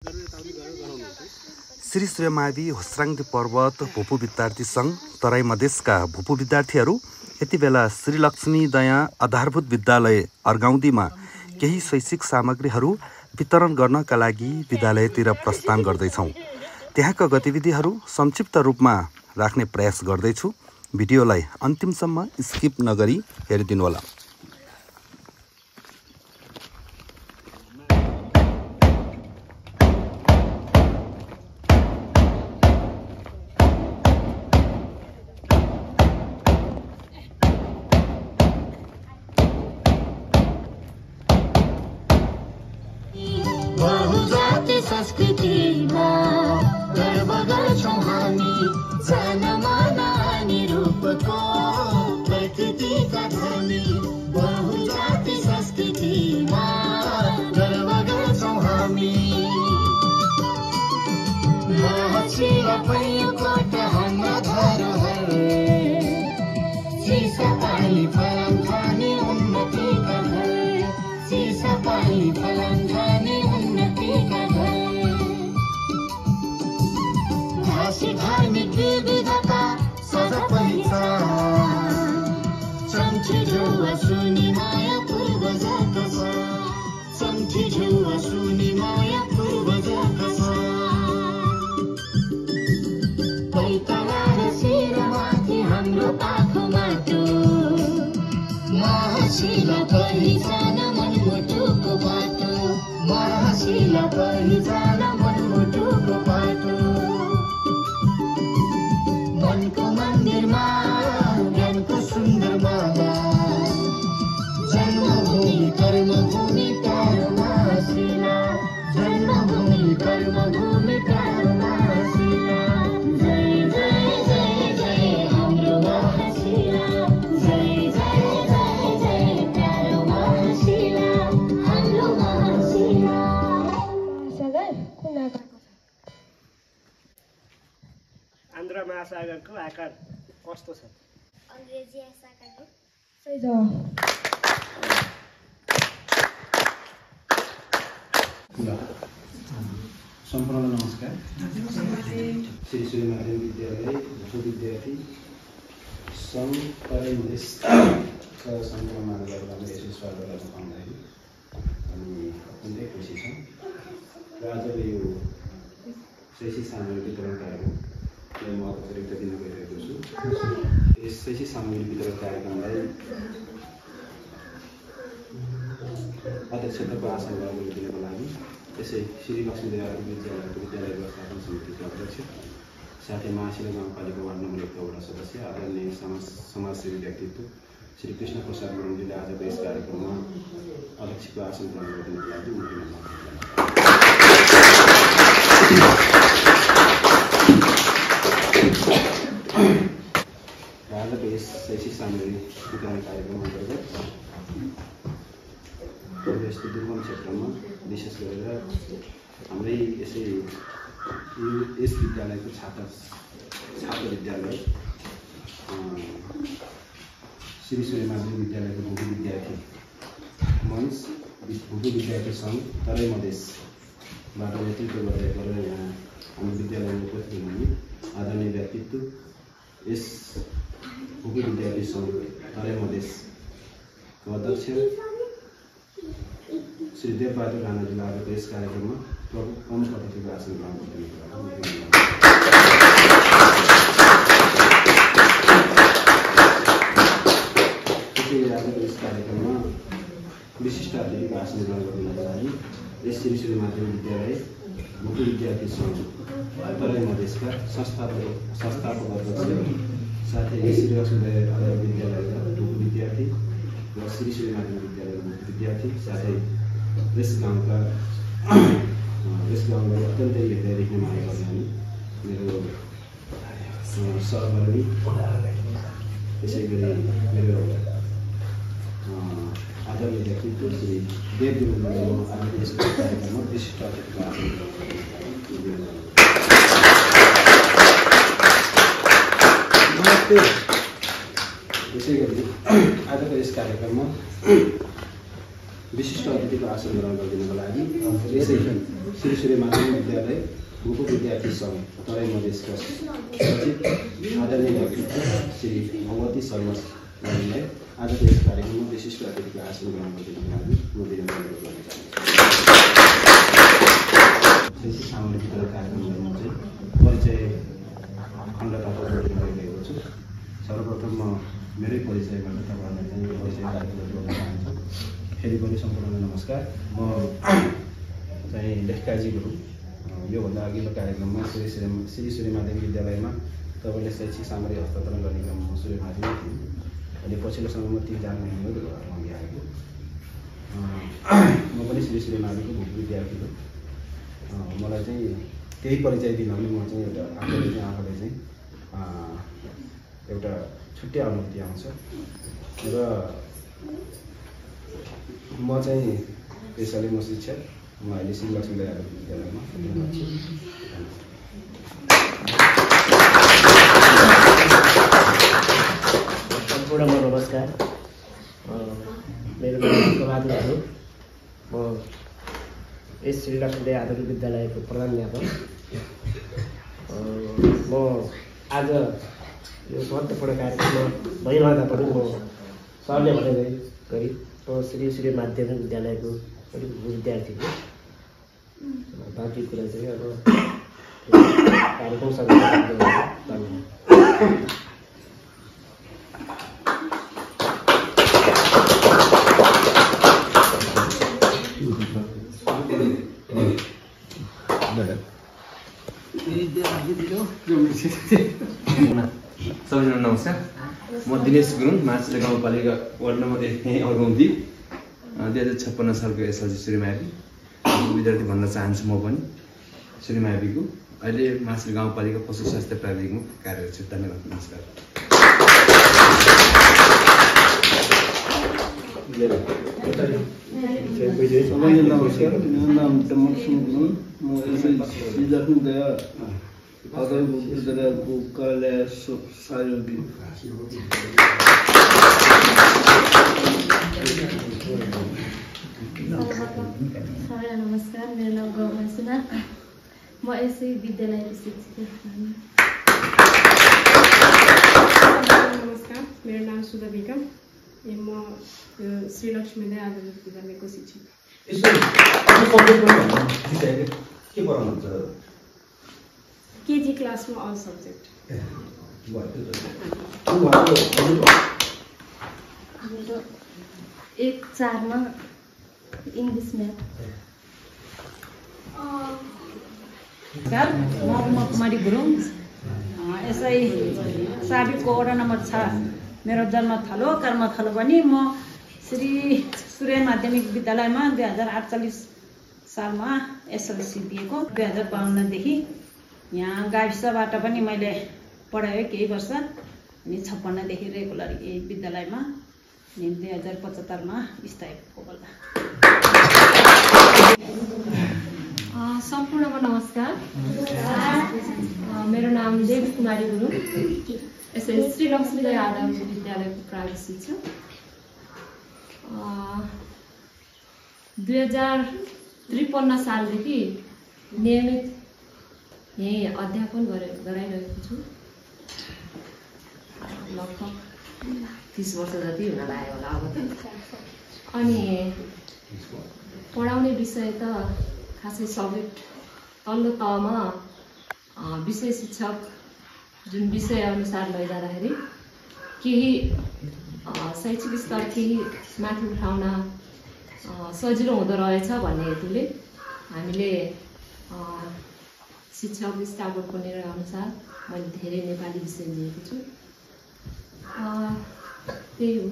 श्री सूर्यमावि होस्राङदी पर्वत भूपू विद्यार्थी सङ्घ तराई मधेसका भूपू विद्यार्थीहरू यति बेला श्री लक्ष्मी दया आधारभूत विद्यालय अर्गाउँदीमा केही शैक्षिक सामग्रीहरू वितरण गर्नका लागि विद्यालयतिर प्रस्थान गर्दैछौँ। त्यहाँका गतिविधिहरू संक्षिप्त रूपमा राख्ने प्रयास गर्दैछु। भिडियोलाई अन्तिमसम्म स्किप नगरी हेरिदिनुहोला। संस्कृतिमा गर्व गर्छौं हामी जनमन निरूपको प्रकृतिका धनी। बहुजाति संस्कृतिमा गर्व गर्छौं हामी महाशिव पैयोकोट हाम्रो धरोहर सिसापाली फलाम खाने उन्नतिका घर सिसापाली फलाम खाने उन्नतिका घर। धार्मिक विविधता सदा पहिचान सम्झिझौ सुनि माया पूर्वजका छ सम्झिझौ सुनि माया पूर्वजका छ। पैताला र शिरमाथि हाम्रो पाखो माटो महाशिला पहिचान मनमुटुको बाटो महाशिला पहिचान मनमुटुको बाटो। मनको मन्दिरमा ज्ञानको सुन्दर माला जन्मभूमि कर्मभूमि प्यारोमा शिला जन्मभूमि कर्मभूमि प्यारोमा शिला। जय जय जय जय हाम्रो महाशिला जय जय जय जय प्यारो महाशिला हाम्रो महाशिला। आन्ध्र महासागरको आकार कस्तो छ? अंग्रेजी आकारको। सही जवाब। सम्पूर्ण नमस्कार। श्री सूर्यमावि विद्यालय भूपू विद्यार्थी सङ्घ तराई मधेसका सङ्घमा मानवहरूलाई यसो स्वागत गर्न पाउँदाखेरि हामी अत्यन्तै खुसी छौँ र आजको यो शैक्षिक सामग्री वितरण कार्यक्रम म अतिरिक्त दिन गइरहेको छु। यस शैक्षिक सामग्री वितरण कार्यक्रमलाई अध्यक्षताको आसन ग्रहण दिनको लागि यसै श्री लक्ष्मी दया विद्यालयको विद्यालय व्यवस्थापन समितिको अध्यक्ष साथै महाशिला गाउँपालिका वार्ड नम्बर 1 का वडा सदस्य आदरणीय समाजसेवी व्यक्तित्व श्री कृष्ण प्रसाद गुरुङजीले आजको यस कार्यक्रममा अध्यक्षको आसन ग्रहण गरिदिनको लागि आजको यस शैक्षिक सामग्री वितरण कार्यक्रम अन्तर्गत यस्तो दुर्गम क्षेत्रमा विशेष गरेर हाम्रै यस विद्यालयको छात्र विद्यालय श्री सूर्यमावि विद्यालयको भूपू विद्यार्थी मञ्च भूपू विद्यार्थी सङ्घ तराई मधेसबाट नेतृत्व गरेर यहाँ हाम्रो विद्यालयमा उपस्थित हुने आदरणीय व्यक्तित्व यस भूपू विद्यार्थी सङ्घ तराई मधेसको अध्यक्ष श्री देवबहादुर राणाजीले आजको यस कार्यक्रममा प्रमुख अतिथिको आसन ग्रहण गरिदिनु। त्यसैले आजको यस कार्यक्रममा विशिष्ट अतिथिको आसन ग्रहण गर्नको लागि यस श्री सूर्यमावि विद्यालय भूपू विद्यार्थी सङ्घ तराई मधेसका संस्थापक अध्यक्ष साथै श्री लक्ष्मी दया विद्यालयका भूपू विद्यार्थी र श्री सूर्यमावि विद्यालयका भूपू विद्यार्थी साथै यस गाउँलाई अत्यन्तै हृदयदेखि माया गर्ने मेरो सहकर्मी त्यसै गरी मेरो आदरणीय व्यक्तित्व श्री देव गुरुङले आज यस कार्यक्रममा विशिष्ट अतिथिको आसन त्यसै गरी आजको यस कार्यक्रममा विशिष्ट अतिथिको आसन ग्रहण गरिदिनको लागि यसै श्री सूर्य माध्यमिक विद्यालय भूप विद्यार्थी सङ्घ तराई मधेसका सचिव आदरणीय व्यक्तित्व श्री भगवती शर्मा ज्ञानीलाई आजको यस कार्यक्रममा विशिष्ट अतिथिको आसन ग्रहण गरिदिनुको लागि म विनम्र अनुरोध गर्न चाहन्छु। सामूहिक वितरण कार्यक्रममा चाहिँ परिचय खण्डताको गरिरहेको छु। सर्वप्रथम म मेरै परिचयबाट तपाईँहरूलाई चाहिँ परिचय कार्यक्रम गर्न चाहन्छु। फेरि पनि सम्पूर्णलाई नमस्कार। म चाहिँ लेखकाजी गुरुङ। योभन्दा अघिल्लो कार्यक्रममा श्री सूर्य माध्यमिक विद्यालयमा तपाईँले शैक्षिक सामग्री हस्तान्तरण गर्ने क्रममा सूर्यमाध्यमिक थिएँ। अहिले पछिल्लो समयमा 3 जना हो घरमा आएको। म पनि श्री सूर्य माध्यमिकको भूप विद्यार्थी हो। मलाई चाहिँ केही परिचय दिन भने म चाहिँ एउटा आफूले चाहिँ एउटा छुट्टै अनुभूति आउँछ र म चाहिँ पेसाले म शिक्षक। म अहिले श्री लक्ष्मी दयाल विद्यालयमा सम्पूर्णमा नमस्कार। मेरो नाम प्रभात हो। म यस श्री लक्ष्मी दयाल विद्यालयको प्रधानाध्यापक। म आज यो महत्त्वपूर्ण कार्यक्रममा भइरहँदा पनि म सरले भने गरी म श्री सूर्य माध्यमिक विद्यालयको विद्यार्थी हो। बाँकी कुरा चाहिँ अब कार्यक्रम सबैजना नमस्कार। म दिनेश गुरुङ, माछिला गाउँपालिका वार्ड नम्बर 1 अर्गौँदी 2056 सालको एसएलसी सूर्यमावि विद्यार्थी भन्न चाहन्छु। म पनि सूर्यमाविको अहिले माछिला गाउँपालिका पशु स्वास्थ्य प्राविधिकमा कार्यरत छु। धन्यवाद। नमस्कार। सबैलाई नमस्कार। मेरो नाम डमक सिंह गुरुङ। म श्री लक्ष्मी दयाल आधारभूत विद्यालयको कार्यालय सहयोगी। सबैलाई नमस्कार। मेरो नाम गौमा सुना। म यसै विद्यालयको शिक्षिका। नमस्कार। मेरो नाम सुधा बेगम। म श्री लक्ष्मी दयाल विद्यालयको शिक्षक। केजी क्लासमा अल सब्जेक्ट। मेरो 1-4 मा इङ्ग्लिस म्याथ। म कुमारी गुरुङ। यसै साबिकको वडा नम्बर 6 मेरो जन्मथलो कर्मथलो पनि। म श्री सूर्य माध्यमिक विद्यालयमा 2048 सालमा एसएलसी दिएको। 2052 यहाँ गाविसबाट पनि मैले पढाएँ केही वर्ष। अनि 56 देखि रेगुलर यही विद्यालयमा अनि 2075 मा स्थायी भएको होला। सम्पूर्णमा नमस्कार। मेरो नाम देवी कुमारी गुरुङ। यसै श्री लक्ष्मी दयाल विद्यालयको प्राविधिक शिक्षक। 2053 सालदेखि नियमित यही अध्यापन गराइरहेको छु। लगभग 30 वर्ष जति हुन लाग्यो होला अब त। अनि पढाउने विषय त खासै सब्जेक्ट तल्लो तहमा विषय शिक्षक जुन विषय अनुसार लैजाँदाखेरि केही शैक्षिक स्तर केही माथि उठाउन सजिलो हुँदो रहेछ भन्ने हेतुले हामीले शिक्षक स्टाफ बोर्डको निर्णय अनुसार मैले धेरै नेपाली विषय लिएको छु। त्यही हो।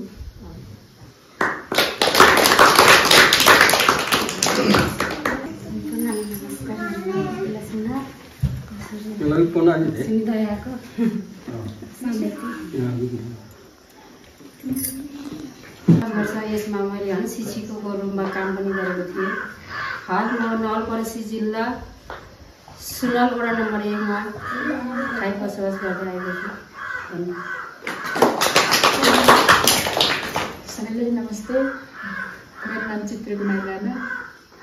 यसमा मैले शिक्षकको रूपमा काम पनि गरेको थिएँ। हाल म नवलपरासी जिल्ला सुनल वडा नम्बर 1 मा ठाई बसोबास गर्दै आएको छु। सबैलाई नमस्ते। मेरो नाम चित्र कुमारी राणा।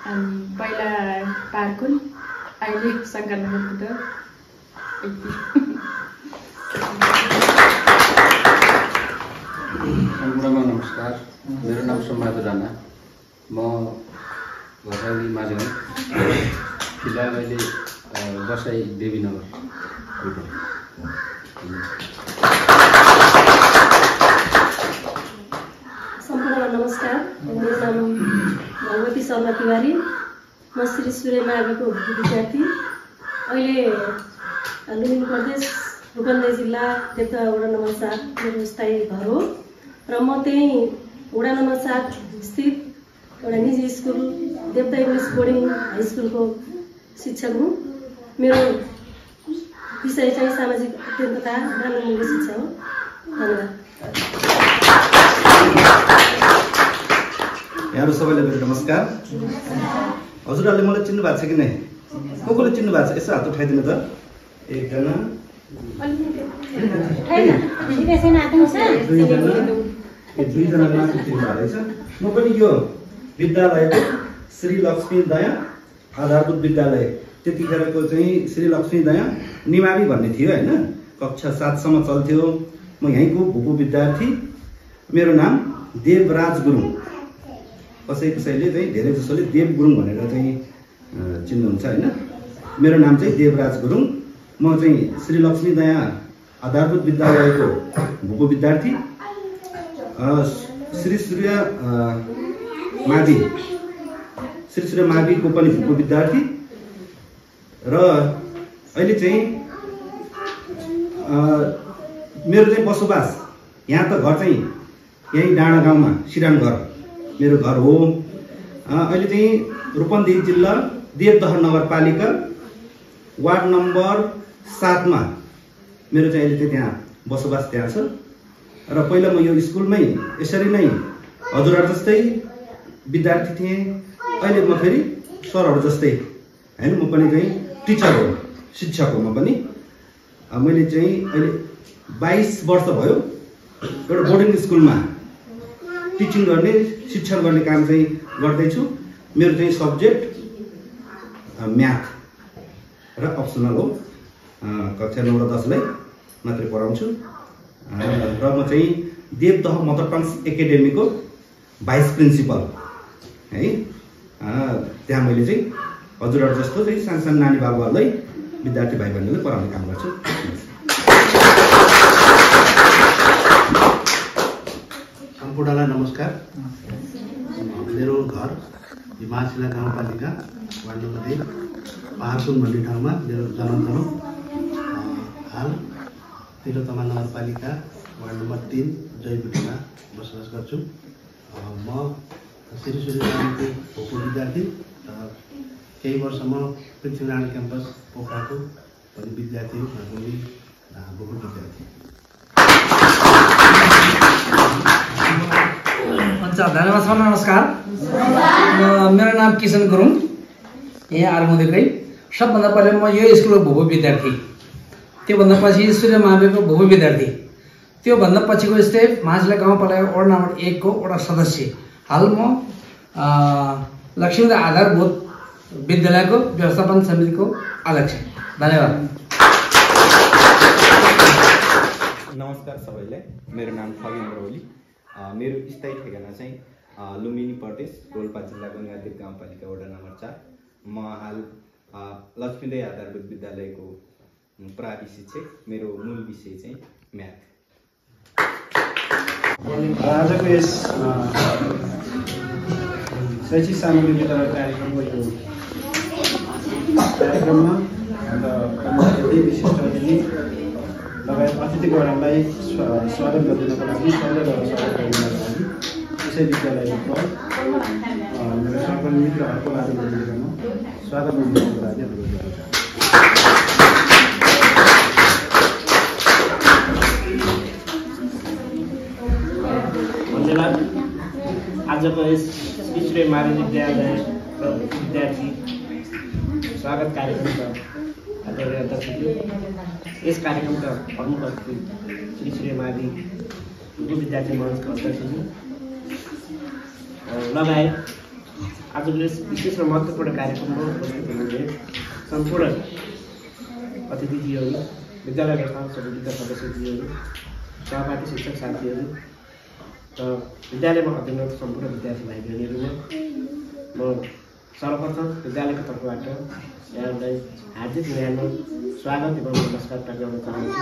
पहिला पार्कुल अहिले शङ्करनगरबाट सम्पूर्णमा नमस्कार। मेरो नाम सम्बहादुर राणा। म घरसाली माझगाउँ। फिलहाल अहिले बसाइ देवीनगर। सम्पूर्णमा नमस्कार। मेरो नाम भगवती शर्मा तिवारी। म श्री सूर्य माविको विद्यार्थी। अहिले लुम्बिनी प्रदेश रूपन्देही जिल्ला देवता वडा नम्बर 7 मेरो स्थायी घर हो र म त्यही वडा नम्बर 7 स्थित एउटा निजी स्कुल देवता इङ्ग्लिस बोर्डिङ हाई स्कुलको शिक्षक हुँ। मेरो विषय चाहिँ सामाजिक अध्ययन तथा मानवमूल्य शिक्षा हो। धन्यवाद। यहाँहरू सबैलाई मेरो नमस्कार। हजुरहरूले मलाई चिन्नु भएको छ कि नै? कसले चिन्नु भएको छ? यसो हात उठाइदिनु त। एकजना, दुईजना माथि चिन्नु भएको रहेछ। म पनि यो विद्यालयको श्री लक्ष्मी दया आधारभूत विद्यालय, त्यतिखेरको चाहिँ श्री लक्ष्मी दया निमावी भन्ने थियो होइन। कक्षा 7 सम्म चल्थ्यो। म यहीँको भूपू विद्यार्थी। मेरो नाम देवराज गुरुङ। कसैले चाहिँ धेरै जसोले देव गुरुङ भनेर चाहिँ चिन्नुहुन्छ होइन। मेरो नाम चाहिँ देवराज गुरुङ। म चाहिँ श्री लक्ष्मी दया आधारभूत विद्यालयको भूपू विद्यार्थी। श्री सूर्य माविको पनि भूपू विद्यार्थी र अहिले चाहिँ मेरो चाहिँ बसोबास यहाँ त घर चाहिँ यहीँ डाँडा गाउँमा सिरान घर मेरो घर हो। अहिले चाहिँ रूपन्देही जिल्ला देवदह नगरपालिका वार्ड नम्बर 7 मा मेरो चाहिँ अहिले चाहिँ त्यहाँ बसोबास त्यहाँ छ। र पहिला म यो स्कुलमै यसरी नै हजुरहरू जस्तै विद्यार्थी थिएँ। अहिले म फेरि सरहरू जस्तै होइन, म पनि चाहिँ टिचर हो, शिक्षक हो। म पनि मैले चाहिँ अहिले 22 वर्ष भयो एउटा बोर्डिङ स्कुलमा टिचिङ गर्ने, शिक्षण गर्ने काम चाहिँ गर्दैछु। मेरो चाहिँ सब्जेक्ट म्याथ र अप्सनल हो। कक्षा 9 र 10 लाई मात्रै पढाउँछु। र म चाहिँ देवदह मदर टङ्स एकाडेमीको भाइस प्रिन्सिपल है। त्यहाँ मैले चाहिँ हजुरहरू जस्तो चाहिँ सानो नानी बाबुहरूलाई, विद्यार्थी भाइ बहिनीलाई पढाउने काम गर्छु। सम्पूर्णलाई नमस्कार। मेरो घर हिमाचला गाउँपालिका वार्ड नम्बर 1 पहाडसुन भन्ने ठाउँमा मेरो जन्मथलो। हाल तिलोतमा नगरपालिका वार्ड नम्बर 3 जयपुरमा बसोबास गर्छु। म श्री सूर्य माविको भूपू विद्यार्थी र केही वर्ष म पृथ्वीनारायण क्याम्पस पोखराको पनि विद्यार्थी भूपू विद्यार्थी। धन्यवाद सर। नमस्कार। मेरो नाम किशन गुरुङ, यहाँ आरमोदेकै। सबभन्दा पहिले म यो स्कुलको भूपू विद्यार्थी, त्योभन्दा पछि सूर्य माविको भूपू विद्यार्थी, त्योभन्दा पछिको स्टेप माझला गाउँपालिका वडा नम्बर 1 को वडा सदस्य। हाल म लक्ष्मी आधारभूत विद्यालयको व्यवस्थापन समितिको अध्यक्ष। धन्यवाद। नमस्कार सबैलाई। मेरो नाम खगेन्द्र ओली। मेरो स्थायी ठेगाना चाहिँ लुम्बिनी प्रदेश रोल्पा जिल्ला गङ्गातीर गाउँपालिका वडा नम्बर 4। म हाल लक्ष्मीदय आधारभूत विद्यालयको प्रावि शिक्षक। मेरो मूल विषय चाहिँ म्याथ। आजको यस शैक्षिक सामग्री वितरण कार्यक्रममा र विशिष्ट अतिथि लगायत अतिथिगणलाई स्वागत गरिदिनको लागि यसै विद्यालयको मेरो सहकर्मी मित्रहरूको माध्यमबाट स्वागत गरिदिनको लागि अनुरोध गर्न चाहन्छु। धन्यवाद। आजको यस श्री सूर्य मावि विद्यालयको विद्यार्थी स्वागत कार्यक्रमका अध्यक्ष थियो। यस कार्यक्रमका प्रमुख अतिथि श्री सूर्य मावि भूपू विद्यार्थी मञ्चका अध्यक्ष लगायत आजको यस विशेष र महत्त्वपूर्ण कार्यक्रममा उपस्थित हुनुहुने सम्पूर्ण अतिथिज्यूहरू, विद्यालयका समितिका सदस्यज्यूहरू, सहपाठी शिक्षक साथीहरू र विद्यालयमा अध्ययनरत सम्पूर्ण विद्यार्थी भाइ बहिनीहरूमा म सर्वप्रथम विद्यालयको तर्फबाट यहाँहरूलाई हार्दिक न्यानो स्वागत एवं नमस्कार टक्राउन चाहन्छु।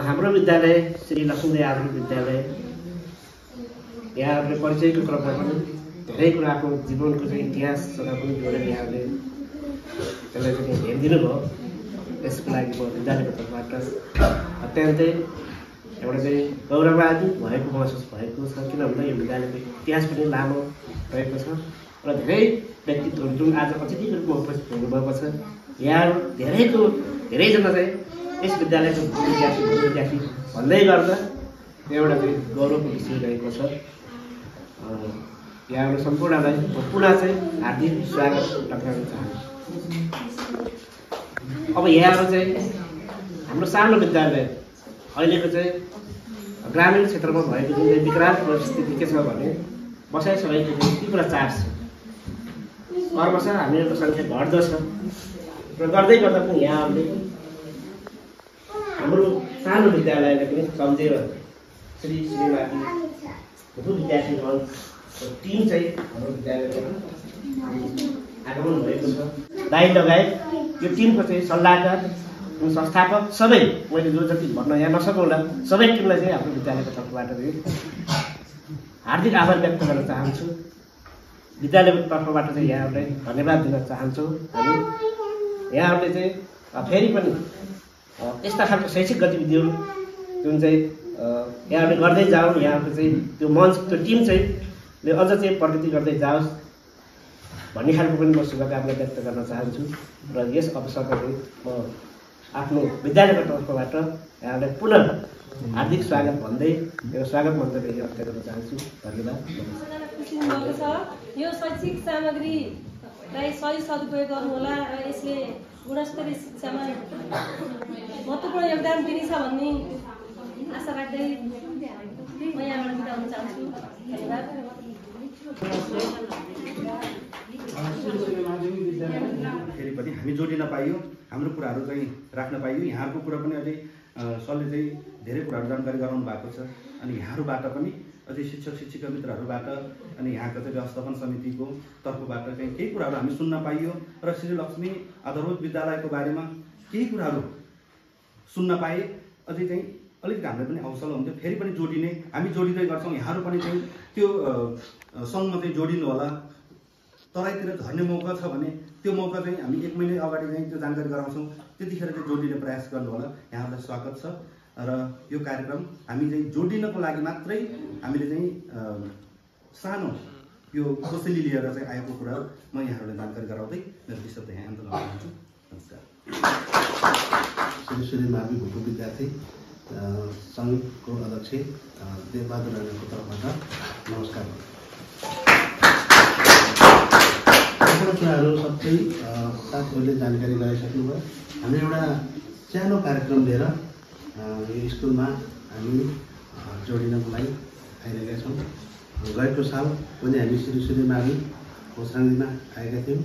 हाम्रो विद्यालय श्री लक्ष्मीदेवी आधुनिक विद्यालय यहाँहरूले परिचयको क्रममा पनि धेरै कुराको जीवनको चाहिँ इतिहाससँग पनि जोडेर यहाँहरूले त्यसलाई चाहिँ हेरिदिनु भयो। यसको लागि म विद्यालयको तर्फबाट अत्यन्तै एउटा चाहिँ गौरवान्वित भएको महसुस भएको छ, किनभने यो विद्यालयको इतिहास पनि लामो रहेको छ र धेरै व्यक्तित्वहरू जुन आज अतिथिको रूपमा उपस्थित हुनुभएको छ, यहाँ धेरैजना चाहिँ यस विद्यालयको विद्यार्थी भन्दै गर्दा एउटा चाहिँ गौरवको विषय रहेको छ। यहाँहरू सम्पूर्णलाई पुनः चाहिँ हार्दिक स्वागत टक्राउन चाहन्छु। अब यहाँहरू चाहिँ हाम्रो सानो विद्यालय अहिलेको चाहिँ ग्रामीण क्षेत्रमा भएको जुन चाहिँ विकराल परिस्थिति के छ भने बसाइ सघाइको तीव्र चार्ज छ। कर्मशः हामीहरूको सङ्ख्या घट्दछ र गर्दै गर्दा पनि यहाँहरूले हाम्रो सानो विद्यालयलाई पनि सम्झेर श्री श्रीमाती भूपू विद्यार्थी मञ्च टिम चाहिँ हाम्रो विद्यालयमा आगमन भएको छ। दाइ लगायत यो टिमको चाहिँ सल्लाहकार संस्थापक सबै, मैले जो जति भन्न यहाँ नसकौँला सबै टिमलाई चाहिँ आफ्नो विद्यालयको तर्फबाट चाहिँ हार्दिक आभार व्यक्त गर्न चाहन्छु। विद्यालयको तर्फबाट चाहिँ यहाँहरूलाई धन्यवाद दिन चाहन्छौँ। हामी यहाँहरूले चाहिँ फेरि पनि यस्ता खालको शैक्षिक गतिविधिहरू जुन चाहिँ यहाँहरूले गर्दै जाउँ, यहाँको चाहिँ त्यो मञ्च त्यो टिम चाहिँ अझ चाहिँ प्रगति गर्दै जाओस् भन्ने खालको पनि म शुभकामना व्यक्त गर्न चाहन्छु। र यस अवसरमा चाहिँ म आफ्नो विद्यालयको तर्फबाट यहाँलाई पुनः हार्दिक स्वागत भन्दै मेरो स्वागत मन्तव्य व्यक्त गर्न चाहन्छु। धन्यवाद। यो शैक्षिक सामग्रीलाई सही सदुपयोग गर्नुहोला र यसले गुणस्तरीय शिक्षामा महत्त्वपूर्ण योगदान दिनेछ भन्ने आशा राख्दै म यहाँबाट बिदा हुन चाहन्छु। धन्यवाद। फेरि पनि हामी जोडिन पाइयो, हाम्रो कुराहरू चाहिँ राख्न पाइयो। यहाँहरूको कुरा पनि अझै सरले चाहिँ धेरै कुराहरू जानकारी गराउनु भएको छ। अनि यहाँहरूबाट पनि अझै शिक्षक शिक्षिका मित्रहरूबाट अनि यहाँको चाहिँ व्यवस्थापन समितिको तर्फबाट चाहिँ केही कुराहरू हामी सुन्न पाइयो र श्री लक्ष्मी आधारभूत विद्यालयको बारेमा केही कुराहरू सुन्न पाए अझै चाहिँ अलिकति हामीलाई पनि हौसला हुन्थ्यो। फेरि पनि जोडिने हामी जोडिँदै गर्छौँ। यहाँहरू पनि चाहिँ त्यो सङ्घमा चाहिँ जोडिनु होला। तराईतिर झर्ने मौका छ भने त्यो मौका चाहिँ हामी 1 महिना अगाडि चाहिँ त्यो जानकारी गराउँछौँ। त्यतिखेर चाहिँ जोडिने प्रयास गर्नु होला। यहाँहरूलाई स्वागत छ र यो कार्यक्रम हामी चाहिँ जोडिनको लागि मात्रै हामीले चाहिँ सानो यो कोसेली लिएर चाहिँ आएको कुरा म यहाँहरूलाई जानकारी गराउँदै मेरो विषय यहाँ अन्त लगाउन चाहन्छु। नमस्कार। श्री श्रीमावी भूपू विद्यार्थी सङ्घको अध्यक्ष देवबहादुर राणाको तर्फबाट नमस्कार। कुराहरू सबै साथीहरूले जानकारी गराइसक्नुभयो। हामी एउटा सानो कार्यक्रम लिएर यो स्कुलमा हामी जोडिनको लागि आइरहेका छौँ। गएको साल पनि हामी श्री श्रीमावी होस्राङदीमा आएका थियौँ।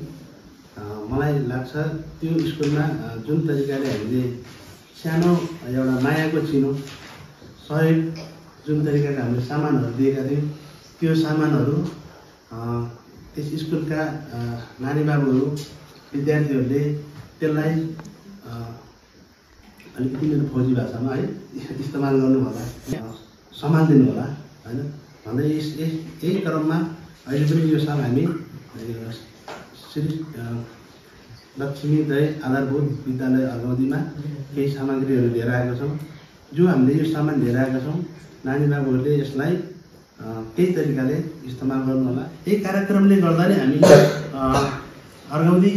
मलाई लाग्छ त्यो स्कुलमा जुन तरिकाले हामीले सानो एउटा मायाको चिनो सहयोग जुन तरिकाले हामीले सामानहरू दिएका थियौँ, त्यो सामानहरू त्यस स्कुलका नानी बाबुहरू विद्यार्थीहरूले त्यसलाई अलिकति मेरो फौजी भाषामा है इस्तेमाल गर्नु होला, सम्मान दिनु होला होइन भन्दै यही क्रममा अहिले पनि यो साल हामी श्री लक्ष्मीदेवी आधारभूत विद्यालय अर्गौदीमा केही सामग्रीहरू लिएर आएका छौँ। जो हामीले यो सामान लिएर आएका छौँ, नानी बाबुहरूले यसलाई त्यही तरिकाले इस्तेमाल गर्नु होला। यही कार्यक्रमले गर्दा नै हामी अर्गौदी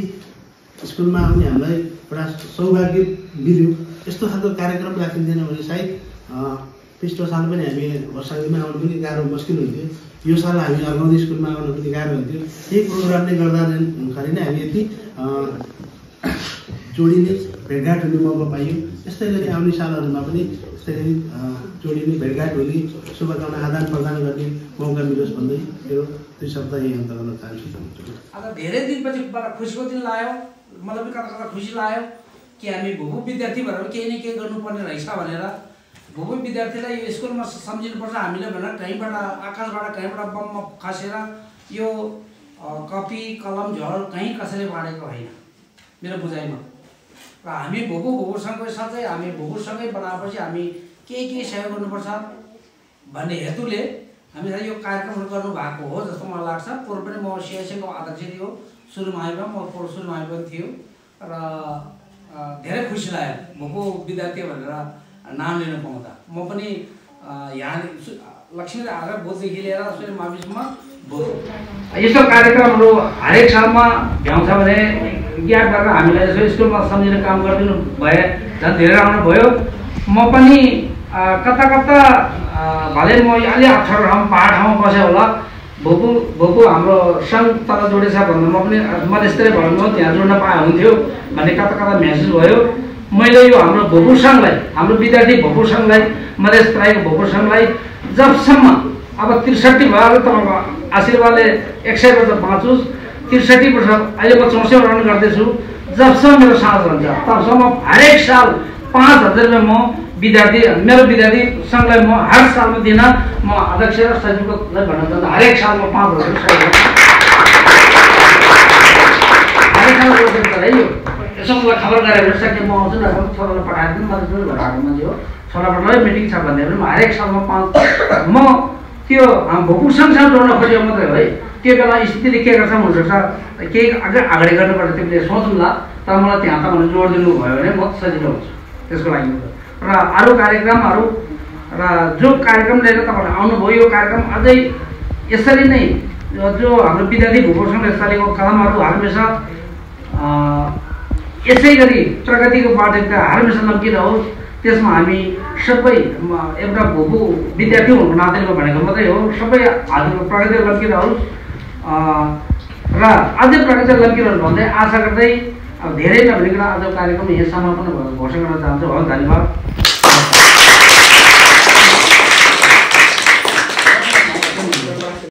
स्कुलमा आउने हामीलाई एउटा सौभाग्य मिल्यो। यस्तो खालको कार्यक्रम राखिँदैन भने सायद पिछलो साल पनि हामी होस्राङदीमा आउनु पनि गाह्रो मुस्किल हुन्थ्यो। यो साल हामी अर्गौदी स्कुलमा आउनु पनि गाह्रो हुन्थ्यो। यही प्रोग्रामले गर्दा खरि नै हामी यति जोडिने भेटघाट हुने मौका पाइयो। यस्तै गरी आउने सालहरूमा पनि यस्तै गरी जोडिने भेटघाट हुने शुभकामना आदान प्रदान गर्ने मौका मिलोस् भन्दै मेरो 2 शब्द यही अन्त गर्न चाहन्छु। आज धेरै दिनपछि बडा खुसीको दिन लाग्यो, मलाई पनि कता खुसी लाग्यो कि हामी भूभू विद्यार्थी भएर केही न केही गर्नुपर्ने रहेछ भनेर। भूभू विद्यार्थीलाई यो स्कुलमा सम्झिनुपर्छ हामीले भनेर कहीँबाट आकाशबाट कहीँबाट बम खसेर यो कपी कलम झोल कहीँ कसैले बाँडेको होइन मेरो बुझाइमा। र हामी भूभूसँगै साथै हामी भूभूसँगै बनाएपछि हामी केही सहयोग गर्नुपर्छ भन्ने हेतुले हामीलाई यो कार्यक्रमहरू गर्नुभएको हो जस्तो मलाई लाग्छ। पूर्व पनि म सिआइसीको अध्यक्ष थियो, सुरुमा आएमा म सुरुमा आए पनि थियो र धेरै खुसी लाग्यो भूभू विद्यार्थी भनेर नाम लिन पाउँदा। म पनि यहाँ लक्ष्मी आएर बोधदेखि लिएर सूर्य माविसम्म यस्तो कार्यक्रमहरू हरेक सालमा भ्याउँछ भने ज्ञात गरेर हामीलाई यसो स्कुलमा सम्झिने काम गरिदिनु भए झन् धेरै राम्रो भयो। म पनि कता भले म अलि अप्ठ्यारो ठाउँमा पहाड ठाउँमा बसेँ होला, भूभू हाम्रो सङ्घ तल जोडेछ भन्दा म पनि मधेसतिरै भयो म त्यहाँ जोड्न पाए हुन्थ्यो भन्ने कता महसुस भयो। मैले यो हाम्रो भूभू सङ्घलाई, हाम्रो विद्यार्थी भूभू सङ्घलाई, मधेस तराईको भूभू सङ्घलाई जबसम्म अब 63 भयो तपाईँको आशीर्वादले 100 वर्ष बाँचोस्, 63 वर्ष अहिले म 64 रन गर्दैछु, जबसम्म मेरो साथ रहन्छ तबसम्म हरेक साल 5000 रुपियाँ म विद्यार्थी मेरो विद्यार्थी सङ्घलाई म हर सालमा दिन म अध्यक्ष र सचिवकोलाई भन्न चाहन्छु हरेक साल म 5000 रुपियाँ यसो मलाई खबर गरेर सके म आउँछु न छोरालाई पठाइदिनु म त घर आएको मान्छे हो, छोराबाट मिटिङ छ भन्दै पनि म हरेक सालमा 5 म त्यो भूभू सँगसँग जोड्न खोजेको मात्रै हो है। त्यो बेला स्थितिले के गर्छ हुनसक्छ केही अगाडि गर्नुपर्छ त्यो सोचौँला, तर मलाई त्यहाँ त भने जोडिदिनु भयो भने म सजिलो हुन्छ त्यसको लागि। र अरू कार्यक्रमहरू र जो कार्यक्रम लिएर तपाईँहरू आउनुभयो यो कार्यक्रम अझै यसरी नै जो हाम्रो विद्यार्थी भूभू सङ्घले चलेको कदमहरू हमेसा यसै गरी प्रगतिको बाटोमा हमेसा लम्किरहोस्। त्यसमा हामी सबै एउटा भूभू विद्यार्थी हुनुको नाताले भनेको मात्रै हो, सबै हजुरको प्रगति लम्किरहोस् र अझै प्रगति लम्किरहोस् भन्दै आशा गर्दै अब धेरै नभनिकन आज कार्यक्रम यहाँ समापन घोषणा गर्न चाहन्छु। धन्यवाद।